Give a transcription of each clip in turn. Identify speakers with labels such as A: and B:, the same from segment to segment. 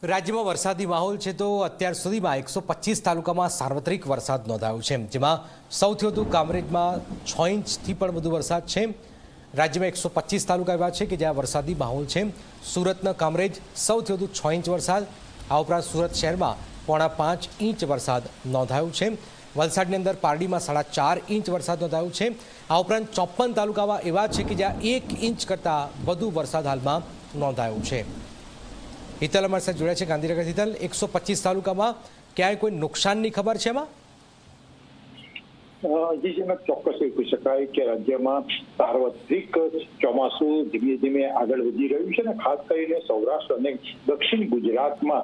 A: રાજ્યમાં વરસાદી માહોલ છે તો અત્યાર સુધીમાં 125 તાલુકામાં સાર્વત્રિક વરસાદ નોંધાયો છે, જેમાં સૌથી વધુ કામરેજમાં 6 ઇંચથી પણ વધુ વરસાદ છે। રાજ્યમાં 125 તાલુકા એવા છે કે જ્યાં વરસાદી માહોલ છે। સુરતના કામરેજ સૌથી વધુ 6 ઇંચ વરસાદ, આ ઉપરાંત સુરત શહેરમાં 4.5 ઇંચ વરસાદ નોંધાયો છે। વલસાડની અંદર પારડીમાં 4.5 ઇંચ વરસાદ નોંધાયો છે। આ ઉપરાંત 54 તાલુકામાં એવા છે કે જ્યાં 1 ઇંચ કરતાં વધુ વરસાદ હાલમાં નોંધાયો છે। હિતલ અમારી સાથે જોડાયા છે ગાંધીનગર। હિતલ, 125 તાલુકામાં ક્યાંય કોઈ નુકસાનની ખબર છે એમાં?
B: જી જેમાં ચોક્કસ એવું કહી શકાય કે રાજ્યમાં સાર્વત્રિક ચોમાસું ધીમે ધીમે આગળ વધી રહ્યું છે, અને ખાસ કરીને સૌરાષ્ટ્ર અને દક્ષિણ ગુજરાતમાં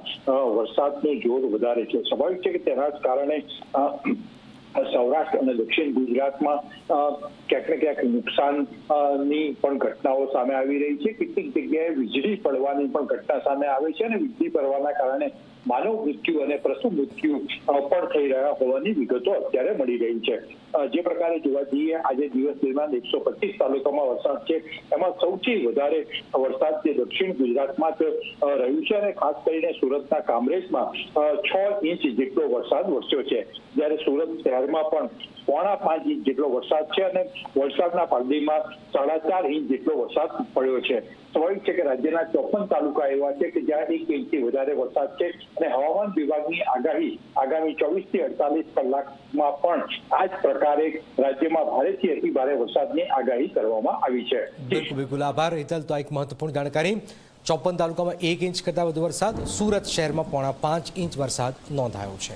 B: વરસાદનું જોર વધારે છે। સ્વાભાવિક છે કે તેના જ કારણે સૌરાષ્ટ્ર અને દક્ષિણ ગુજરાતમાં ક્યાંક ને ક્યાંક નુકસાનની પણ ઘટનાઓ સામે આવી રહી છે। કેટલીક જગ્યાએ વીજળી પડવાની પણ ઘટના સામે આવે છે, અને વીજળી પડવાના કારણે માનવ મૃત્યુ અને પશુ મૃત્યુ પણ થઈ રહ્યા હોવાની વિગતો અત્યારે મળી રહી છે। જે પ્રકારે જોવા જઈએ, આજે દિવસ દરમિયાન 125 તાલુકામાં વરસાદ છે, એમાં સૌથી વધારે વરસાદ જે દક્ષિણ ગુજરાતમાં જ રહ્યું છે, અને ખાસ કરીને સુરતના કામરેજમાં 6 ઇંચ જેટલો વરસાદ વરસ્યો છે, જ્યારે સુરત શહેરમાં પણ 4.5 ઇંચ જેટલો વરસાદ છે, અને વલસાડના પારડીમાં 4.5 ઇંચ જેટલો વરસાદ પડ્યો છે। સ્વાભાવિક છે કે રાજ્યના 54 તાલુકા એવા છે કે જ્યાં 1 ઇંચથી વધારે વરસાદ છે, અને હવામાન વિભાગની આગાહી આગામી 24 થી 48 કલાકમાં પણ આ જ પ્રકારે રાજ્યમાં ભારેથી અતિ ભારે વરસાદની આગાહી કરવામાં આવી છે।
A: બિલકુલ આભાર હિતલ। તો એક મહત્વપૂર્ણ જાણકારી, 54 તાલુકામાં 1 ઇંચ કરતાં વધુ વરસાદ, સુરત શહેરમાં 4.5 ઇંચ વરસાદ નોંધાયો છે।